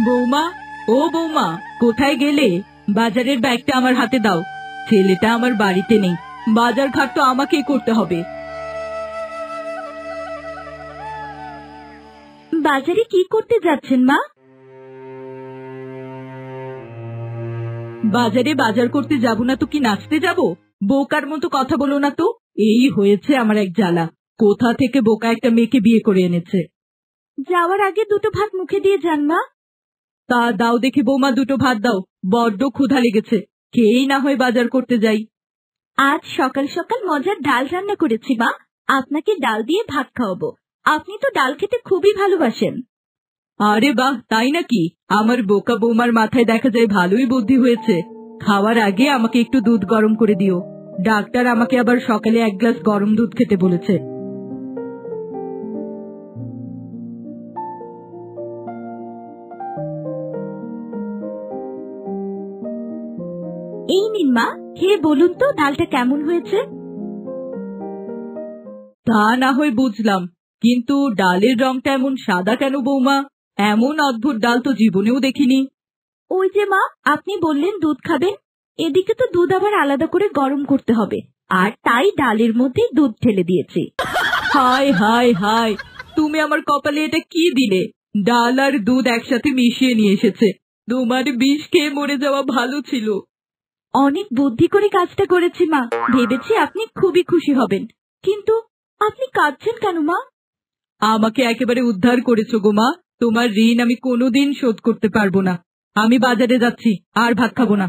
বৌমা, ও বৌমা, কোথায় গেলে? বাজারের ব্যাগটা আমার হাতে দাও। ছেলেটা আমার বাড়িতে নেই, বাজার ঘাট তো আমাকেই করতে হবে। বাজারে কি করতে যাচ্ছেন মা? বাজারে বাজার করতে যাব না তো কি নাচতে যাব? বোকার মতো কথা বলো না তো। এই হয়েছে আমার এক জ্বালা। কোথা থেকে বোকা একটা মেয়েকে বিয়ে করে এনেছে। যাওয়ার আগে দুটো ভাত মুখে দিয়ে যান মা। তা দাও দেখি বৌমা, দুটো ভাত দাও, বড্ড ক্ষুধা লেগেছে। খেয়েই না হয় বাজার করতে যাই। আজ সকাল সকাল মজার ডাল রান্না করেছি মা, আপনাকে ডাল দিয়ে ভাত খাওয়াবো। আপনি তো ডাল খেতে খুবই ভালোবাসেন। আরে বাহ, তাই নাকি? আমার বোকা বৌমার মাথায় দেখা যায় ভালোই বুদ্ধি হয়েছে। খাওয়ার আগে আমাকে একটু দুধ গরম করে দিও। ডাক্তার আমাকে আবার সকালে এক গ্লাস গরম দুধ খেতে বলেছে। এই নিন মা, খেয়ে বলুন তো ডালটা কেমন হয়েছে। তা না হয় বুঝলাম, কিন্তু ডালের রংটা এমন সাদা কেন বৌমা? এমন অদ্ভুত ডাল তো জীবনেও দেখিনি। ওই যে মা, আপনি বললেন দুধ খাবেন, এদিকে তো দুধ আবার আলাদা করে গরম করতে হবে, আর তাই ডালের মধ্যে দুধ ঢেলে দিয়েছি। হায় হায় হায়, তুমি আমার কপালে এটা কি দিলে? ডাল আর দুধ একসাথে মিশিয়ে নিয়ে এসেছে। তোমার বিষ খেয়ে মরে যাওয়া ভালো ছিল। অনেক বুদ্ধি করে কাজটা করেছি মা, ভেবেছি আপনি খুবই খুশি হবেন। কিন্তু আপনি কাঁদছেন কেন মা? আমাকে একেবারে উদ্ধার করেছো গো মা, তোমার ঋণ আমি কোনোদিন শোধ করতে পারবো না। আমি বাজারে যাচ্ছি, আর ভাত খাবো না।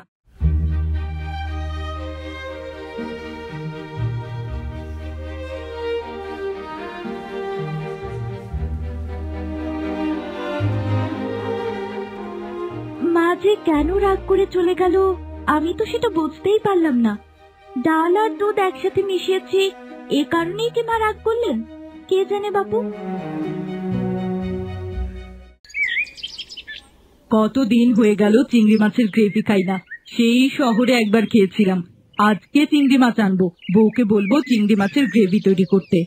মা যে কেন রাগ করে চলে গেল, আমি তো সেটা বুঝতেই পারলাম না। ডাল আর দুধ একসাথে মিশিয়েছি, এ কারণেই কি মা রাগ করলেন? কে জানে বাপু। কতদিন হয়ে গেল চিংড়ি মাছের গ্রেভি খাই না। সেই শহরে একবার খেয়েছিলাম। আজকে চিংড়ি মাছ আনবো, বউকে বলবো চিংড়ি মাছের গ্রেভি তৈরি করতে।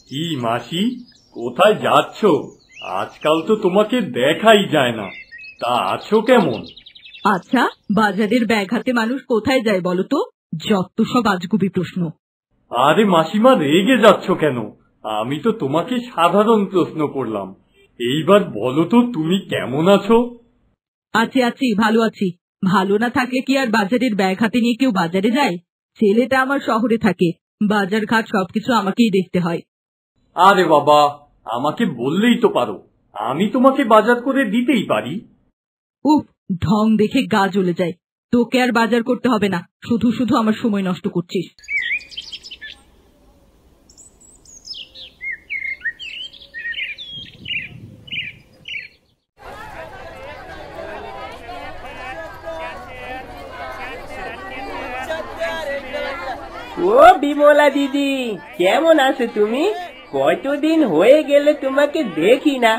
কি মাসি, কোথায় যাচ্ছ? আজকাল তো তোমাকে দেখাই যায় না। তা আছো কেমন? আচ্ছা, বাজারের ব্যাগ হাতে মানুষ কোথায় যায় বলো তো? যত সব আজগুবি প্রশ্ন। আরে মাসিমা, রেগে যাচ্ছ কেন? আমি তো তোমাকে সাধারণ প্রশ্ন করলাম। এইবার বলো তো, তুমি কেমন আছো? আছি আছি, ভালো আছি। ভালো না থাকলে কি আর বাজারের ব্যাগ হাতে নিয়ে কেউ বাজারে যায়? ছেলেটা আমার শহরে থাকে, বাজার ঘাট সবকিছু আমাকেই দেখতে হয়। আরে বাবা, আমাকে বললেই তো পারো, আমি তোমাকে বাজার করে দিতেই পারি। উফ, ঢং দেখে গা জ্বলে যায়। তোকে আর বাজার করতে হবে না, শুধু শুধু আমার সময় নষ্ট করছিস। ও বিমলা দিদি, কেমন আছো তুমি? কতদিন হয়ে গেলে তোমাকে দেখি না।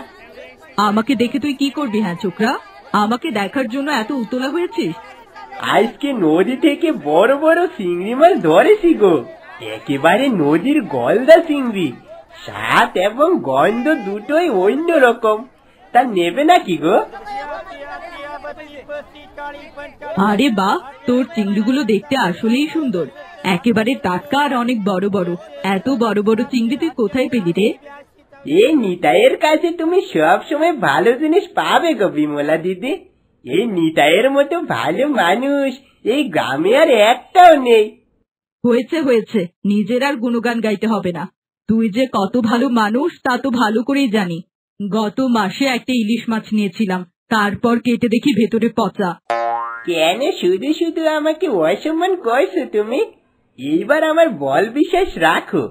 আমাকে দেখে তুই কি করবি? হ্যাঁ ছোকরা, আমাকে দেখার জন্য এত উতলা হয়েছিস? আজকে নদী থেকে বড় বড় চিংড়ি মাছ ধরেছি গো। একেবারে নদীর গলদা চিংড়ি, স্বাদ এবং গন্ধ দুটোই অন্য রকম। তা নেবে নাকি গো? আরে বাহ, তোর চিংড়িগুলো দেখতে আসলেই সুন্দর, একেবারে টাটকা আর অনেক বড় বড়। এত বড় বড় চিংড়ি তুই কোথায় পেলি রে? এই নিতাইয়ের কাছে তুমি সব সময় ভালো জিনিস পাবে গো বিমলা দিদি। এই নিতাইয়ের মতো ভালো মানুষ এই গ্রামে আর একটাও নেই। হয়েছে হয়েছে, নিজের আর গুণগান গাইতে হবে না। তুই যে কত ভালো মানুষ তা তো ভালো করেই জানি। গত মাসে একটা ইলিশ মাছ নিয়েছিলাম, তারপর কেটে দেখি ভেতরে পচা। কেন শুধু শুধু আমাকে অসম্মান করছো তুমি? এইবার আমার বল বিশ্বাস রাখো,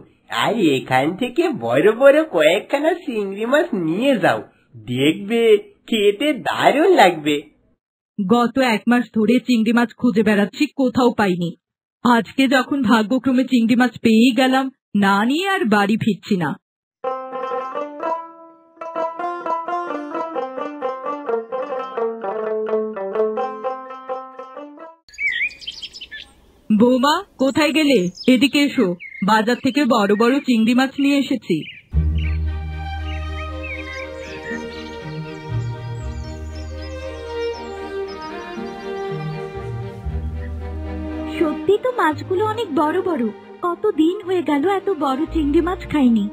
আর এখান থেকে বড় বড় কয়েকখানা চিংড়ি মাছ নিয়ে যাও, দেখবে খেতে দারুণ লাগবে। গত এক মাস ধরে চিংড়ি মাছ খুঁজে বেড়াচ্ছি, কোথাও পাইনি। আজকে যখন ভাগ্যক্রমে চিংড়ি মাছ পেয়েই গেলাম, না নিয়ে আর বাড়ি ফিরছি না। বৌমা, কোথায় গেলে? এদিকে এসো, বাজার থেকে বড় বড় চিংড়ি মাছ নিয়ে এসেছি। সত্যি তো মাছগুলো অনেক বড় বড়। কতদিন হয়ে গেল এত বড় চিংড়ি মাছ খাইনি।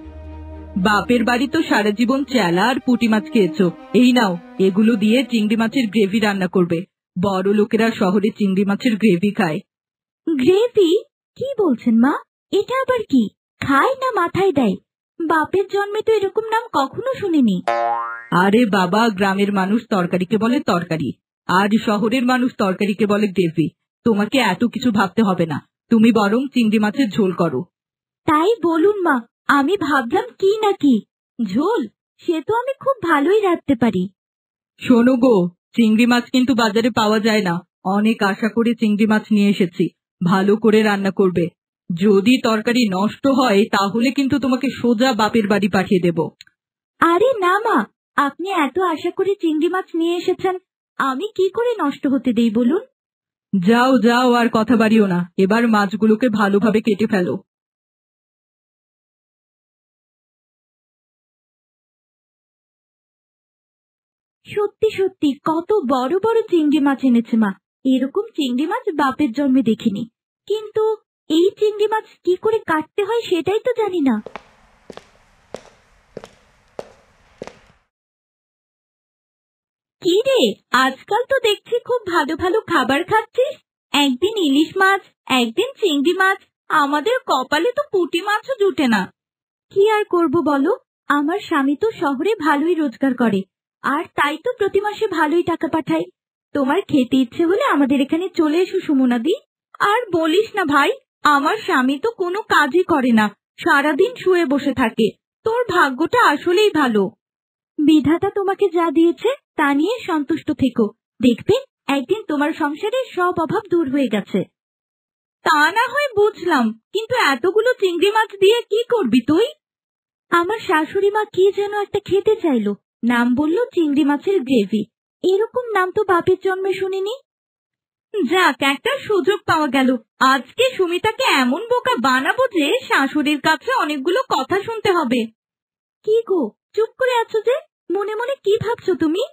বাপের বাড়ি তো সারা জীবন চেলা আর পুঁটি মাছ খেয়েছো, এই নাও এগুলো দিয়ে চিংড়ি মাছের গ্রেভি রান্না করবে। বড় লোকেরা শহরে চিংড়ি মাছের গ্রেভি খায়। গ্রেভি? কি বলছেন মা? এটা আবার কি? খায় না মাথায় দেয়? বাপের জন্মে তো এরকম নাম কখনো শুনিনি। আরে বাবা, গ্রামের মানুষ তরকারিকে বলে তরকারি, আর শহরের মানুষ তরকারিকে বলে গ্রেভি। তোমাকে এত কিছু ভাবতে হবে না, তুমি বরং চিংড়ি মাছের ঝোল করো। তাই বলুন মা, আমি ভাবলাম কি নাকি ঝোল, সে তো আমি খুব ভালোই রাঁধতে পারি। শোনো গো, চিংড়ি মাছ কিন্তু বাজারে পাওয়া যায় না। অনেক আশা করে চিংড়ি মাছ নিয়ে এসেছি, ভালো করে রান্না করবে। যদি তরকারি নষ্ট হয় তাহলে কিন্তু তোমাকে সোজা বাপের বাড়ি পাঠিয়ে দেব। আরে না মা, আপনি এত আশা করে চিংড়ি মাছ নিয়ে এসেছেন, আমি কি করে নষ্ট হতে দেই বলুন? যাও যাও, আর কথা বাড়িও না, এবার মাছগুলোকে ভালোভাবে কেটে ফেলো। সত্যি সত্যি কত বড় বড় চিংড়ি মাছ এনেছে মা। এরকম চিংড়ি মাছ বাপের জন্মে দেখিনি, কিন্তু এই চিংড়ি মাছ কি করে কাটতে হয় সেটাই তো জানি না। কি রে, আজকাল তো দেখছি খুব ভালো ভালো খাবার খাচ্ছিস। একদিন ইলিশ মাছ, একদিন চিংড়ি মাছ, আমাদের কপালে তো পুঁটি মাছও জুটে না। কি আর করব বলো, আমার স্বামী তো শহরে ভালোই রোজগার করে, আর তাই তো প্রতি মাসে ভালোই টাকা পাঠায়। তোমার খেতে ইচ্ছে হলে আমাদের এখানে চলে এসো সুমনাদি। আর বলিস না ভাই, আমার স্বামী তো কোনো কাজই করে না, সারাদিন শুয়ে বসে থাকে। তোর ভাগ্যটা আসলেই ভালো। বিধাতা তোমাকে যা দিয়েছে তা নিয়ে সন্তুষ্ট থেকো, দেখবে একদিন তোমার সংসারের সব অভাব দূর হয়ে গেছে। তা না হয় বুঝলাম, কিন্তু এতগুলো চিংড়ি মাছ দিয়ে কি করবি তুই? আমার শাশুড়ি মা কি যেন একটা খেতে চাইলো, নাম বলল চিংড়ি মাছের গ্রেভি। এরকম নাম তো বাপের জন্মে শুনিনি। যাক, একটা সুযোগ পাওয়া গেল। আজকে সুমিতাকে এমন বোকা বানাবো যে শাশুড়ির কাছে অনেকগুলো কথা শুনতে হবে। কি গো, চুপ করে আছো যে? মনে মনে কি ভাবছো তুমি?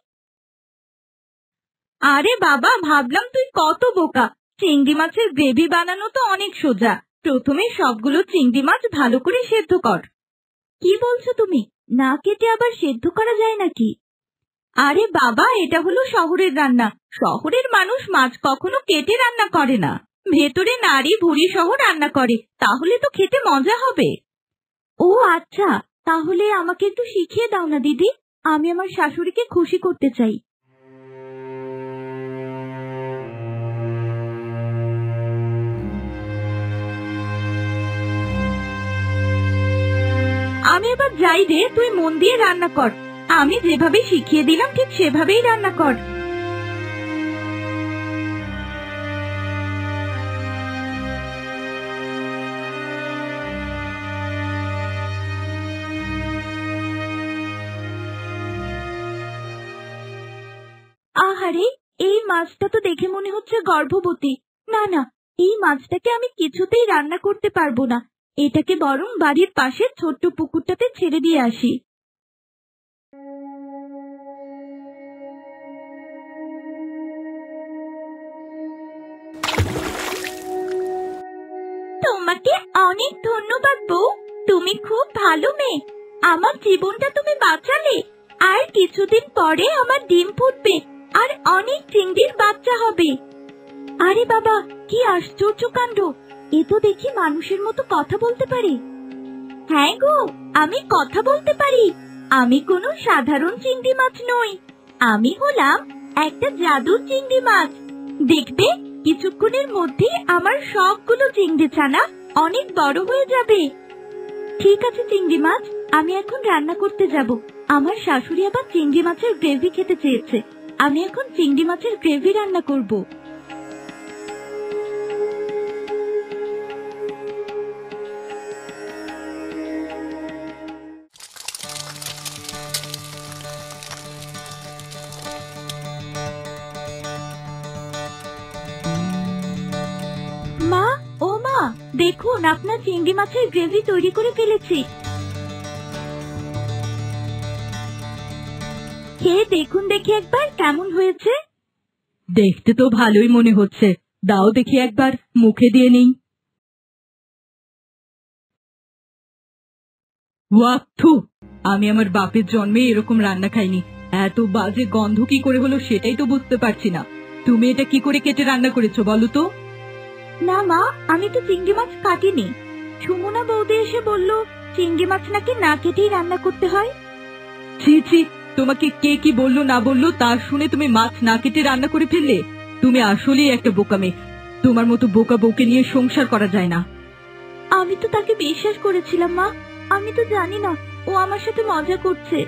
আরে বাবা, ভাবলাম তুই কত বোকা। চিংড়ি মাছের গ্রেভি বানানো তো অনেক সোজা। প্রথমে সবগুলো চিংড়ি মাছ ভালো করে সেদ্ধ কর। কি বলছো তুমি? না কেটে আবার সেদ্ধ করা যায় নাকি? আরে বাবা, এটা হলো শহরের রান্না। শহরের মানুষ মাছ কখনো কেটে রান্না করে না, ভেতরে নাড়ি ভুড়ি সহ রান্না করে, তাহলে তো খেতে মজা হবে। ও আচ্ছা, তাহলে আমাকে একটু শিখিয়ে দাও না দিদি, আমি আমার শাশুড়িকে খুশি করতে চাই। আমি এবার যাই রে, তুই মন দিয়ে রান্না কর। আমি যেভাবে শিখিয়ে দিলাম ঠিক সেভাবেই রান্না কর। আহারে, এই মাছটা তো দেখে মনে হচ্ছে গর্ভবতী। না না, এই মাছটাকে আমি কিছুতেই রান্না করতে পারবো না। এটাকে বরং বাড়ির পাশে ছোট্ট পুকুরটাতে ছেড়ে দিয়ে আসি। তোমাকে অনেক ধন্যবাদ বউ, তুমি খুব ভালো মেয়ে। আমার জীবনটা তুমি বাঁচালে। আর কিছুদিন পরে আমার ডিম ফুটবে, আর অনেক চিংড়ির বাচ্চা হবে। আরে বাবা, কি আশ্চর্য কাণ্ড! এ তো দেখি মানুষের মতো কথা বলতে পারে। হ্যাঁ গো, আমি কথা বলতে পারি। আমি কোনো সাধারণ চিংড়ি মাছ নই, আমি হলাম একটা জাদুর চিংড়ি মাছ। দেখবে কিছুক্ষণের মধ্যেই আমার সবগুলো চিংড়ি ছানা অনেক বড় হয়ে যাবে। ঠিক আছে চিংড়ি মাছ, আমি এখন রান্না করতে যাব। আমার শাশুড়ি আবার চিংড়ি মাছের গ্রেভি খেতে চেয়েছে। আমি এখন চিংড়ি মাছের গ্রেভি রান্না করব। মা, ও মা, দেখুন আপনার চিংড়ি মাছের গ্রেভি তৈরি করে ফেলেছি। খেয়ে দেখুন দেখি একবার কেমন হয়েছে। দেখতে তো ভালোই মনে হচ্ছে, দাও দেখি একবার মুখে দিয়ে নেই। ওয়াথু, আমি আমার বাপের জন্মে এরকম রান্না খাইনি। এত বাজে গন্ধ কি করে হলো সেটাই তো বুঝতে পারছি না। তুমি এটা কি করে কেটে রান্না করেছো বলো তো? না মা, আমি তো চিংড়ি মাছ কাটিনি। সুমনা বৌদি এসে বলল চিংড়ি মাছ নাকি না কেটেই রান্না করতে হয়। ছি ছি, তোমাকে কে কি বললো না বললো তা শুনে তুমি মাছ না কেটে রান্না করে ফেললে? তুমি আসলেই একটা বোকা মেয়ে। তোমার মতো বোকা বউকে নিয়ে সংসার করা যায় না। আমি তো তাকে বিশ্বাস করেছিলাম মা, আমি তো জানি না ও আমার সাথে মজা করছে।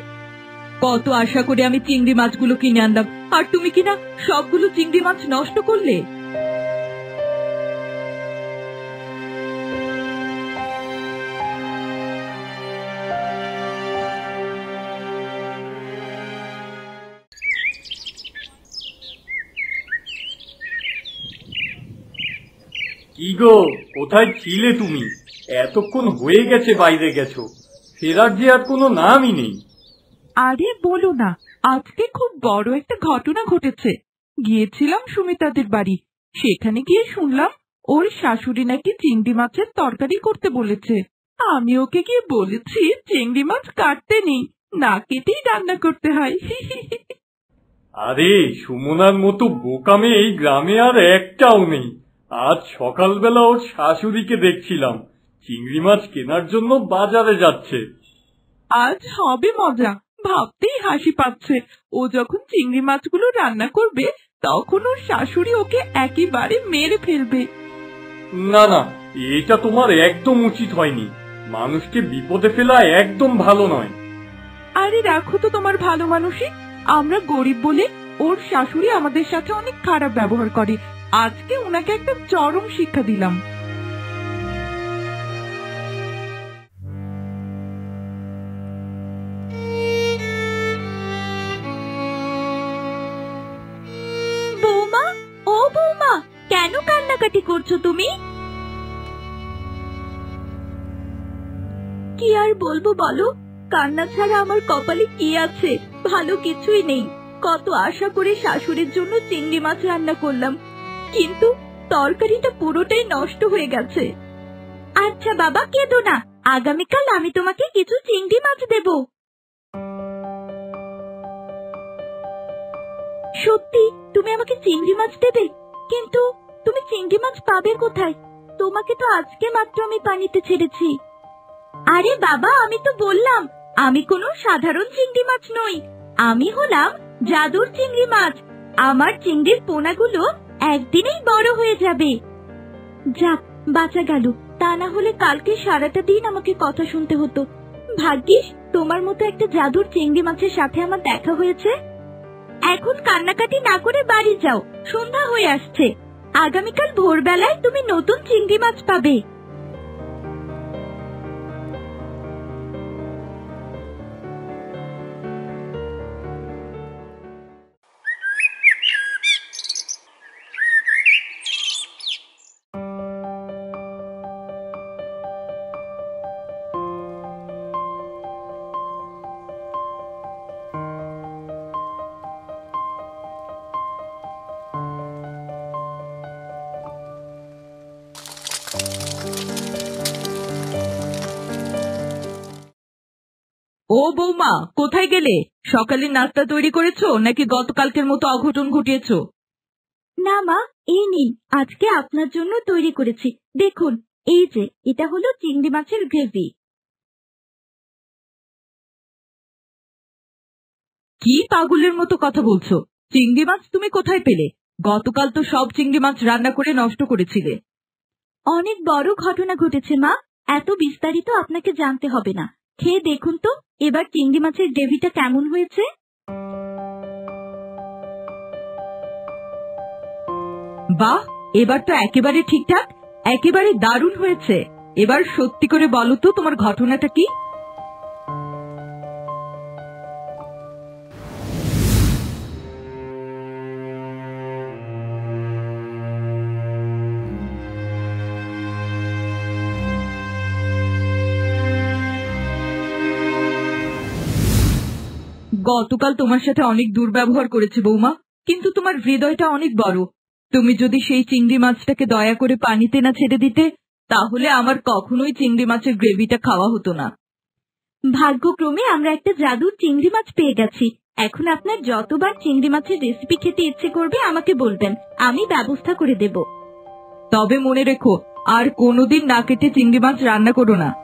কত আশা করে আমি চিংড়ি মাছগুলো কিনে আনলাম, আর তুমি কিনা সবগুলো চিংড়ি মাছ নষ্ট করলে। কি গো, কোথায় ছিলে তুমি? এতক্ষণ হয়ে গেছে বাইরে গেছো, ফেরার যে আর কোনো নামই নেই। আরে বলো না, আজকে খুব বড় একটা ঘটনা ঘটেছে। গিয়েছিলাম সুমিতাদের বাড়ি, সেখানে গিয়ে শুনলাম ওর শাশুড়ি নাকি চিংড়ি মাছের তরকারি করতে বলেছে। আমি ওকে গিয়ে বলেছি চিংড়ি মাছ কাটতে নেই, না কেটেই রান্না করতে হয়। আরে সুমনার মতো বোকা মেয়ে এই গ্রামে আর একটাও নেই। আজ সকালবেলা ওর শাশুড়িকে দেখছিলাম চিংড়ি মাছ কেনার জন্য বাজারে যাচ্ছে। আজ হবে মজা, ভাবতেই হাসি পাচ্ছে। ও যখন চিংড়ি মাছগুলো রান্না করবে তখন ওর শাশুড়ি ওকে একেবারে মেরে ফেলবে। না না, এটা তোমার একদম উচিত হয়নি। মানুষকে বিপদে ফেলা একদম ভালো নয়। আরে রাখো তো তোমার ভালো মানুষই। আমরা গরিব বলে ওর শাশুড়ি আমাদের সাথে অনেক খারাপ ব্যবহার করে। আজকে ওনাকে একটা চরম শিক্ষা দিলাম। বৌমা, ও বৌমা, কেন কান্নাকাটি করছো তুমি? কি আর বলবো বলো, কান্না ছাড়া আমার কপালে কি আছে? ভালো কিছুই নেই। কত আশা করে শাশুড়ির জন্য চিংড়ি মাছ রান্না করলাম, কিন্তু তরকারিটা পুরোটাই নষ্ট হয়ে গেছে। আচ্ছা বাবা, কেঁদো না, আগামীকাল আমি তোমাকে কিছু চিংড়ি মাছ দেব। সত্যি তুমি আমাকে চিংড়ি মাছ দেবে? কিন্তু তুমি চিংড়ি মাছ পাবে কোথায়? তোমাকে তো আজকে মাত্র আমি পানিতে ছেড়েছি। আরে বাবা, আমি তো বললাম আমি কোনো সাধারণ চিংড়ি মাছ নই, আমি হলাম জাদুর চিংড়ি মাছ। আমার চিংড়ির পোনাগুলো একদিনেই বড় হয়ে যাবে। যাক, বাঁচা গেল, তা না হলে কালকে সারাটা দিন আমাকে কথা শুনতে হতো। ভাগ্যিস তোমার মতো একটা জাদুর চিংড়ি মাছের সাথে আমার দেখা হয়েছে। এখন কান্নাকাটি না করে বাড়ি যাও, সন্ধ্যা হয়ে আসছে। আগামীকাল ভোরবেলায় তুমি নতুন চিংড়ি মাছ পাবে। ও বৌমা, কোথায় গেলে? সকালে নাস্তা তৈরি করেছো নাকি গতকালকের মতো অঘটন ঘটিয়েছো? না মা, এই নিন, আজকে আপনার জন্য তৈরি করেছি। দেখুন, এই যে এটা হলো চিংড়ি মাছের গ্রেভি। কি পাগলের মতো কথা বলছো? চিংড়ি মাছ তুমি কোথায় পেলে? গতকাল তো সব চিংড়ি মাছ রান্না করে নষ্ট করেছিলে। অনেক বড় ঘটনা ঘটেছে মা, এত বিস্তারিত আপনাকে জানতে হবে না। খেয়ে দেখুন তো এবার চিংড়ি মাছের গ্রেভিটা কেমন হয়েছে। বাহ, এবার তো একেবারে ঠিকঠাক, একেবারে দারুণ হয়েছে। এবার সত্যি করে বলো তো তোমার ঘটনাটা কি? গতকাল তোমার সাথে অনেক দুর্ব্যবহার করেছে বৌমা, কিন্তু তোমার হৃদয়টা অনেক বড়। তুমি যদি সেই চিংড়ি মাছটাকে দয়া করে পানিতে না ছেড়ে দিতে, তাহলে আমার কখনোই চিংড়ি মাছের গ্রেভিটা খাওয়া হতো না। ভাগ্যক্রমে আমরা একটা জাদুর চিংড়ি মাছ পেয়ে গেছি। এখন আপনার যতবার চিংড়ি মাছের রেসিপি খেতে ইচ্ছে করবে আমাকে বলবেন, আমি ব্যবস্থা করে দেব। তবে মনে রেখো, আর কোনোদিন না কেটে চিংড়ি মাছ রান্না করো না।